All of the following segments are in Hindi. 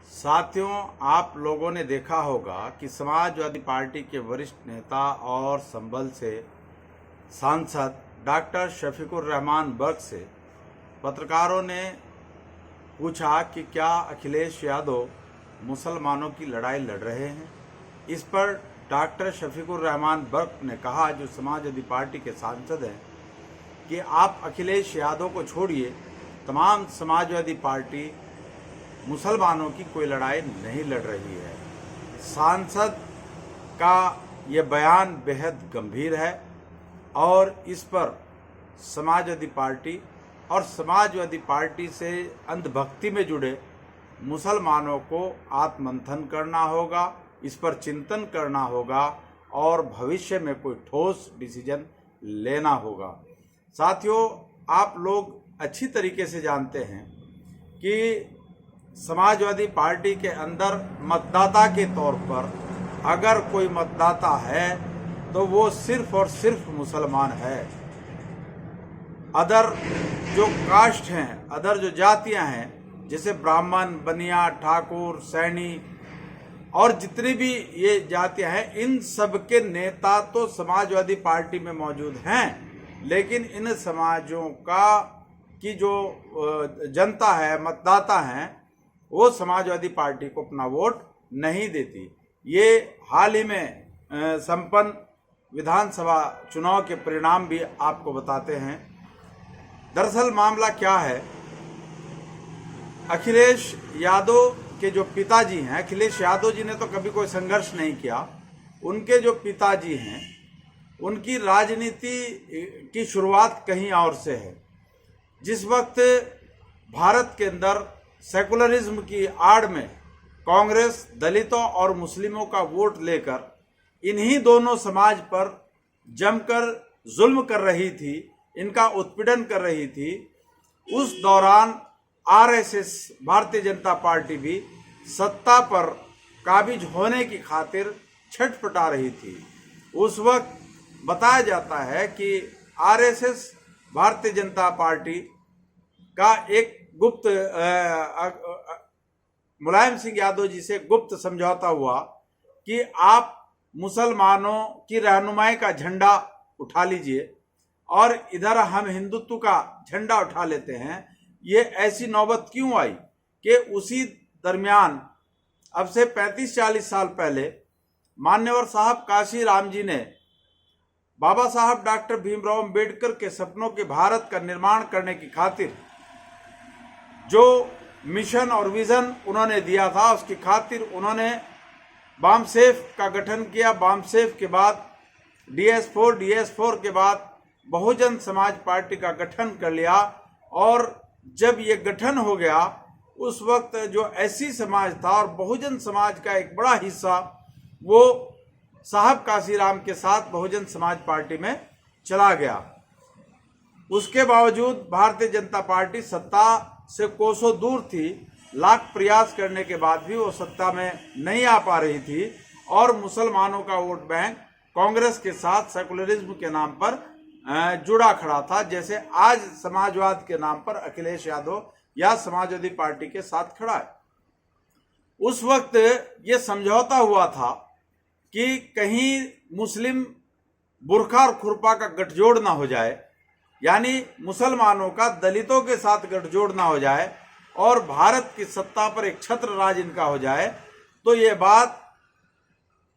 साथियों, आप लोगों ने देखा होगा कि समाजवादी पार्टी के वरिष्ठ नेता और संभल से सांसद डॉक्टर शफीकुर रहमान बर्क से पत्रकारों ने पूछा कि क्या अखिलेश यादव मुसलमानों की लड़ाई लड़ रहे हैं। इस पर डॉक्टर शफीकुर रहमान बर्क ने कहा, जो समाजवादी पार्टी के सांसद हैं, कि आप अखिलेश यादव को छोड़िए, तमाम समाजवादी पार्टी मुसलमानों की कोई लड़ाई नहीं लड़ रही है। सांसद का ये बयान बेहद गंभीर है और इस पर समाजवादी पार्टी और समाजवादी पार्टी से अंधभक्ति में जुड़े मुसलमानों को आत्ममंथन करना होगा, इस पर चिंतन करना होगा और भविष्य में कोई ठोस डिसीजन लेना होगा। साथियों, आप लोग अच्छी तरीके से जानते हैं कि समाजवादी पार्टी के अंदर मतदाता के तौर पर अगर कोई मतदाता है तो वो सिर्फ और सिर्फ मुसलमान है। अदर जो कास्ट हैं, अदर जो जातियां हैं, जैसे ब्राह्मण, बनिया, ठाकुर, सैनी और जितनी भी ये जातियां हैं, इन सब के नेता तो समाजवादी पार्टी में मौजूद हैं, लेकिन इन समाजों की जो जनता है, मतदाता हैं, वो समाजवादी पार्टी को अपना वोट नहीं देती। ये हाल ही में संपन्न विधानसभा चुनाव के परिणाम भी आपको बताते हैं। दरअसल मामला क्या है, अखिलेश यादव के जो पिताजी हैं, अखिलेश यादव जी ने तो कभी कोई संघर्ष नहीं किया, उनके जो पिताजी हैं, उनकी राजनीति की शुरुआत कहीं और से है। जिस वक्त भारत के अंदर सेकुलरिज्म की आड़ में कांग्रेस दलितों और मुस्लिमों का वोट लेकर इन्हीं दोनों समाज पर जमकर जुल्म कर रही थी, इनका उत्पीड़न कर रही थी, उस दौरान आरएसएस भारतीय जनता पार्टी भी सत्ता पर काबिज होने की खातिर छटपटा रही थी। उस वक्त बताया जाता है कि आरएसएस भारतीय जनता पार्टी का एक गुप्त मुलायम सिंह यादव जी से गुप्त समझौता हुआ कि आप मुसलमानों की रहनुमाई का झंडा उठा लीजिए और इधर हम हिंदुत्व का झंडा उठा लेते हैं। ये ऐसी नौबत क्यों आई कि उसी दरमियान अब से 35-40 साल पहले मान्यवर साहब काशी राम जी ने बाबा साहब डॉक्टर भीमराव अंबेडकर के सपनों के भारत का निर्माण करने की खातिर जो मिशन और विजन उन्होंने दिया था, उसकी खातिर उन्होंने बामसेफ का गठन किया। बामसेफ के बाद DS4 के बाद बहुजन समाज पार्टी का गठन कर लिया और जब ये गठन हो गया, उस वक्त जो एससी समाज था और बहुजन समाज का एक बड़ा हिस्सा वो साहब काशीराम के साथ बहुजन समाज पार्टी में चला गया। उसके बावजूद भारतीय जनता पार्टी सत्ता से कोसों दूर थी, लाख प्रयास करने के बाद भी वो सत्ता में नहीं आ पा रही थी और मुसलमानों का वोट बैंक कांग्रेस के साथ सेकुलरिज्म के नाम पर जुड़ा खड़ा था, जैसे आज समाजवाद के नाम पर अखिलेश यादव या समाजवादी पार्टी के साथ खड़ा है। उस वक्त ये समझौता हुआ था कि कहीं मुस्लिम बुरखा और खुरपा का गठजोड़ ना हो जाए, यानी मुसलमानों का दलितों के साथ गठजोड़ ना हो जाए और भारत की सत्ता पर एक छत्र राज इनका हो जाए। तो ये बात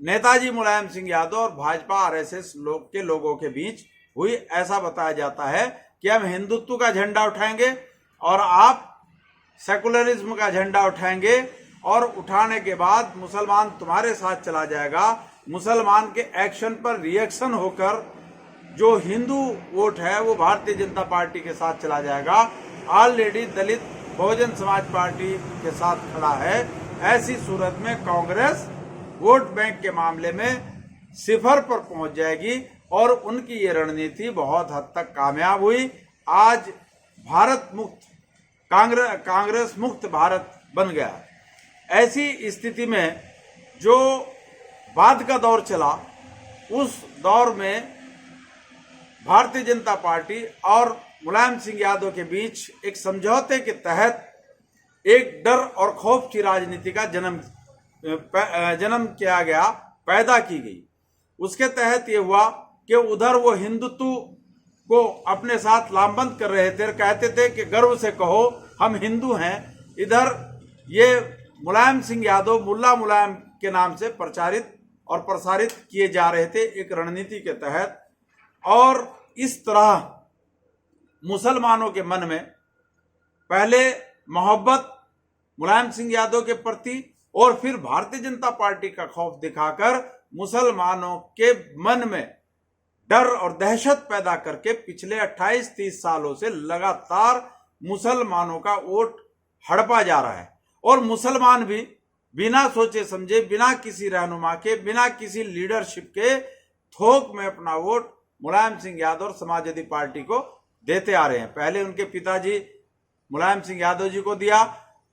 नेताजी मुलायम सिंह यादव और भाजपा आरएसएस के लोगों के बीच हुई। ऐसा बताया जाता है कि हम हिंदुत्व का झंडा उठाएंगे और आप सेकुलरिज्म का झंडा उठाएंगे और उठाने के बाद मुसलमान तुम्हारे साथ चला जाएगा। मुसलमान के एक्शन पर रिएक्शन होकर जो हिंदू वोट है वो भारतीय जनता पार्टी के साथ चला जाएगा। ऑलरेडी दलित बहुजन समाज पार्टी के साथ खड़ा है। ऐसी सूरत में कांग्रेस वोट बैंक के मामले में सिफर पर पहुंच जाएगी और उनकी ये रणनीति बहुत हद तक कामयाब हुई। आज भारत मुक्त कांग्रेस मुक्त भारत बन गया। ऐसी स्थिति में जो बाद का दौर चला, उस दौर में भारतीय जनता पार्टी और मुलायम सिंह यादव के बीच एक समझौते के तहत एक डर और खौफ की राजनीति का जन्म किया गया, पैदा की गई। उसके तहत ये हुआ कि उधर वो हिंदुत्व को अपने साथ लामबंद कर रहे थे, कहते थे कि गर्व से कहो हम हिंदू हैं। इधर ये मुलायम सिंह यादव मुल्ला मुलायम के नाम से प्रचारित और प्रसारित किए जा रहे थे एक रणनीति के तहत। और इस तरह मुसलमानों के मन में पहले मोहब्बत मुलायम सिंह यादव के प्रति और फिर भारतीय जनता पार्टी का खौफ दिखाकर मुसलमानों के मन में डर और दहशत पैदा करके पिछले 28-30 सालों से लगातार मुसलमानों का वोट हड़पा जा रहा है। और मुसलमान भी बिना सोचे समझे, बिना किसी रहनुमा के, बिना किसी लीडरशिप के थोक में अपना वोट मुलायम सिंह यादव और समाजवादी पार्टी को देते आ रहे हैं। पहले उनके पिताजी मुलायम सिंह यादव जी को दिया,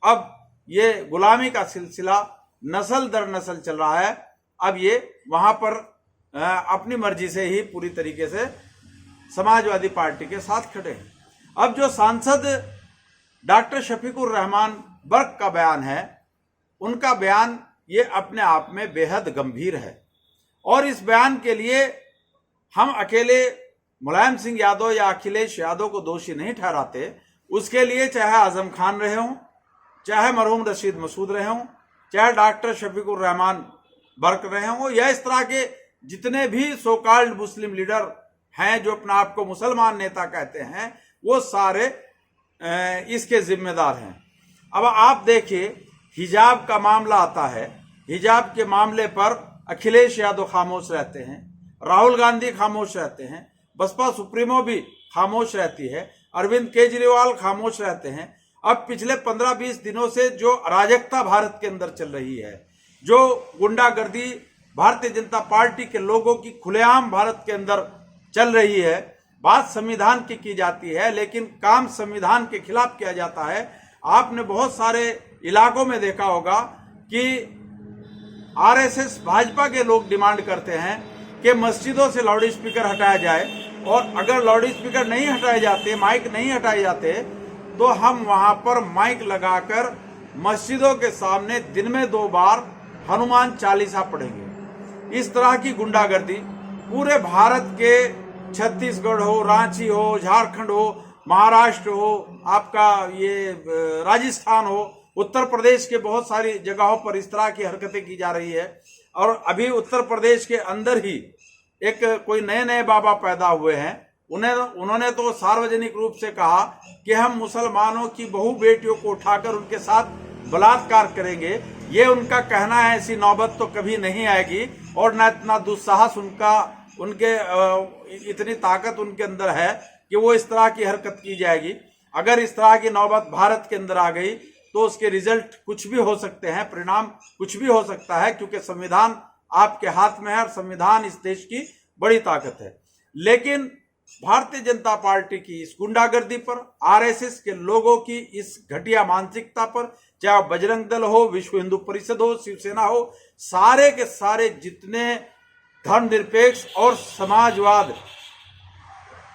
अब ये गुलामी का सिलसिला नस्ल दर नस्ल चल रहा है। अब ये वहां पर अपनी मर्जी से ही पूरी तरीके से समाजवादी पार्टी के साथ खड़े हैं। अब जो सांसद डॉक्टर शफीकुर रहमान बर्क का बयान है, उनका बयान ये अपने आप में बेहद गंभीर है। और इस बयान के लिए हम अकेले मुलायम सिंह यादव या अखिलेश यादव को दोषी नहीं ठहराते। उसके लिए चाहे आजम खान रहे हों, चाहे मरहूम रशीद मसूद रहे हों, चाहे डॉक्टर शफीकुर रहमान बर्क रहे हों, या इस तरह के जितने भी सो कॉल्ड मुस्लिम लीडर हैं जो अपना आपको मुसलमान नेता कहते हैं, वो सारे इसके जिम्मेदार हैं। अब आप देखिए, हिजाब का मामला आता है, हिजाब के मामले पर अखिलेश यादव खामोश रहते हैं, राहुल गांधी खामोश रहते हैं, बसपा सुप्रीमो भी खामोश रहती है, अरविंद केजरीवाल खामोश रहते हैं। अब पिछले 15-20 दिनों से जो अराजकता भारत के अंदर चल रही है, जो गुंडागर्दी भारतीय जनता पार्टी के लोगों की खुलेआम भारत के अंदर चल रही है, बात संविधान की जाती है लेकिन काम संविधान के खिलाफ किया जाता है। आपने बहुत सारे इलाकों में देखा होगा कि आरएसएस भाजपा के लोग डिमांड करते हैं कि मस्जिदों से लाउड स्पीकर हटाया जाए, और अगर लाउड स्पीकर नहीं हटाए जाते, माइक नहीं हटाए जाते, तो हम वहां पर माइक लगाकर मस्जिदों के सामने दिन में 2 बार हनुमान चालीसा पढ़ेंगे। इस तरह की गुंडागर्दी पूरे भारत के छत्तीसगढ़ हो, रांची हो, झारखंड हो, महाराष्ट्र हो, आपका ये राजस्थान हो, उत्तर प्रदेश के बहुत सारी जगहों पर इस तरह की हरकतें की जा रही है। और अभी उत्तर प्रदेश के अंदर ही एक कोई नए बाबा पैदा हुए हैं, उन्होंने तो सार्वजनिक रूप से कहा कि हम मुसलमानों की बहू बेटियों को उठाकर उनके साथ बलात्कार करेंगे। ये उनका कहना है, ऐसी नौबत तो कभी नहीं आएगी, और न इतना दुस्साहस उनके इतनी ताकत उनके अंदर है कि वो इस तरह की हरकत की जाएगी। अगर इस तरह की नौबत भारत के अंदर आ गई तो उसके रिजल्ट कुछ भी हो सकते हैं, परिणाम कुछ भी हो सकता है, क्योंकि संविधान आपके हाथ में है और संविधान इस देश की बड़ी ताकत है। लेकिन भारतीय जनता पार्टी की इस गुंडागर्दी पर, आरएसएस के लोगों की इस घटिया मानसिकता पर, चाहे बजरंग दल हो, विश्व हिंदू परिषद हो, शिवसेना हो, सारे के सारे जितने धर्मनिरपेक्ष और समाजवाद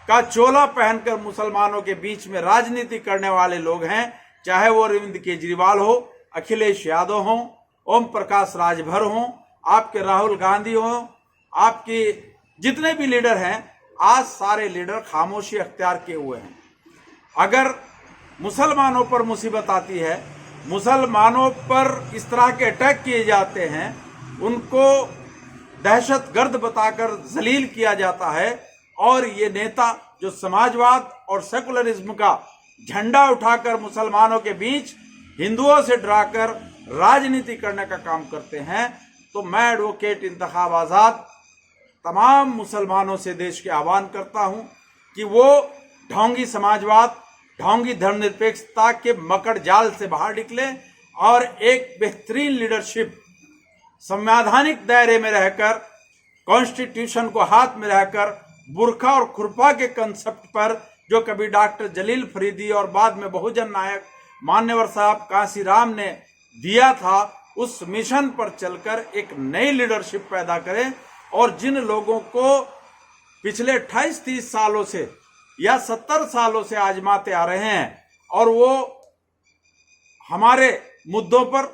का चोला पहनकर मुसलमानों के बीच में राजनीति करने वाले लोग हैं, चाहे वो अरविंद केजरीवाल हो, अखिलेश यादव हो, ओम प्रकाश राजभर हो, आपके राहुल गांधी हो, आपके जितने भी लीडर हैं, आज सारे लीडर खामोशी अख्तियार किए हुए हैं। अगर मुसलमानों पर मुसीबत आती है, मुसलमानों पर इस तरह के अटैक किए जाते हैं, उनको दहशतगर्द बताकर जलील किया जाता है, और ये नेता जो समाजवाद और सेकुलरिज्म का झंडा उठाकर मुसलमानों के बीच हिंदुओं से डराकर राजनीति करने का काम करते हैं, तो मैं एडवोकेट इंतखाब आजाद तमाम मुसलमानों से देश के आह्वान करता हूं कि वो ढोंगी समाजवाद, ढोंगी धर्मनिरपेक्षता के मकड़ जाल से बाहर निकले और एक बेहतरीन लीडरशिप संवैधानिक दायरे में रहकर, कॉन्स्टिट्यूशन को हाथ में रहकर, बुरखा और खुरपा के कंसेप्ट पर जो कभी डॉक्टर जलील फरीदी और बाद में बहुजन नायक मान्यवर साहब कांसीराम ने दिया था, उस मिशन पर चलकर एक नई लीडरशिप पैदा करें। और जिन लोगों को पिछले 28-30 सालों से या 70 सालों से आजमाते आ रहे हैं और वो हमारे मुद्दों पर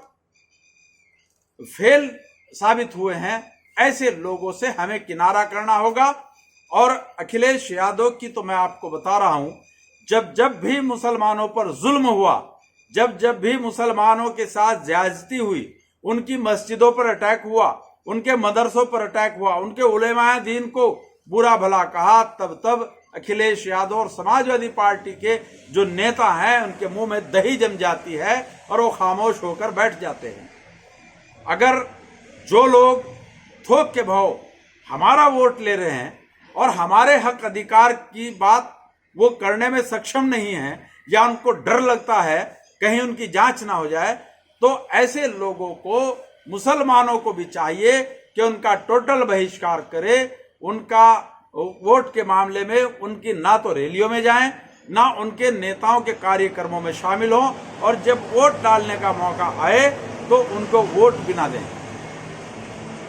फेल साबित हुए हैं, ऐसे लोगों से हमें किनारा करना होगा। और अखिलेश यादव की तो मैं आपको बता रहा हूं, जब जब भी मुसलमानों पर जुल्म हुआ, जब जब भी मुसलमानों के साथ ज्यादती हुई, उनकी मस्जिदों पर अटैक हुआ, उनके मदरसों पर अटैक हुआ, उनके उलेमाए दीन को बुरा भला कहा, तब तब अखिलेश यादव और समाजवादी पार्टी के जो नेता हैं उनके मुंह में दही जम जाती है और वो खामोश होकर बैठ जाते हैं। अगर जो लोग थोक के भाव हमारा वोट ले रहे हैं और हमारे हक अधिकार की बात वो करने में सक्षम नहीं है, या उनको डर लगता है कहीं उनकी जांच ना हो जाए, तो ऐसे लोगों को, मुसलमानों को भी चाहिए कि उनका टोटल बहिष्कार करे। उनका वोट के मामले में उनकी ना तो रैलियों में जाएं, ना उनके नेताओं के कार्यक्रमों में शामिल हों, और जब वोट डालने का मौका आए तो उनको वोट भी ना दें।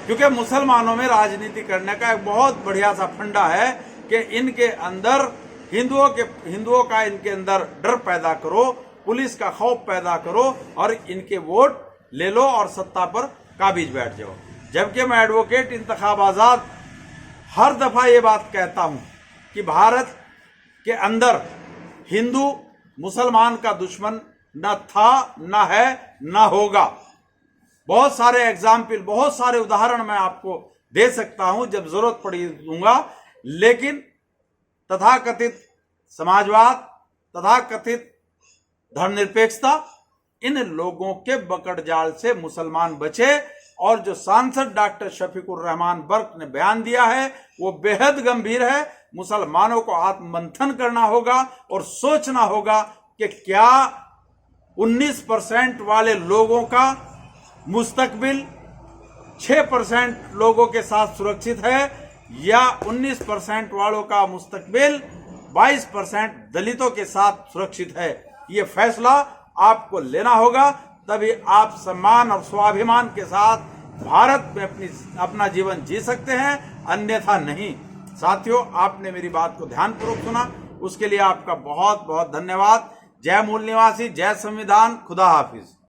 क्योंकि मुसलमानों में राजनीति करने का एक बहुत बढ़िया सा फंडा है कि इनके अंदर हिंदुओं का इनके अंदर डर पैदा करो, पुलिस का खौफ पैदा करो और इनके वोट ले लो और सत्ता पर काबिज बैठ जाओ। जबकि मैं एडवोकेट इंतखाब आजाद हर दफा ये बात कहता हूं कि भारत के अंदर हिंदू मुसलमान का दुश्मन न था, न है, न होगा। बहुत सारे एग्जाम्पल, बहुत सारे उदाहरण मैं आपको दे सकता हूं, जब जरूरत पड़ी दूंगा। लेकिन तथाकथित समाजवाद, तथाकथित धर्मनिरपेक्षता, इन लोगों के बकड़ जाल से मुसलमान बचे। और जो सांसद डॉक्टर शफीकुर रहमान बर्क ने बयान दिया है वो बेहद गंभीर है। मुसलमानों को आत्ममंथन करना होगा और सोचना होगा कि क्या 19% वाले लोगों का मुस्तकबिल 6% लोगों के साथ सुरक्षित है, या 19% वालों का मुस्तकबिल 22% दलितों के साथ सुरक्षित है। ये फैसला आपको लेना होगा, तभी आप सम्मान और स्वाभिमान के साथ भारत में अपना जीवन जी सकते हैं, अन्यथा नहीं। साथियों, आपने मेरी बात को ध्यानपूर्वक सुना, उसके लिए आपका बहुत बहुत धन्यवाद। जय मूल निवासी, जय संविधान, खुदा हाफिज।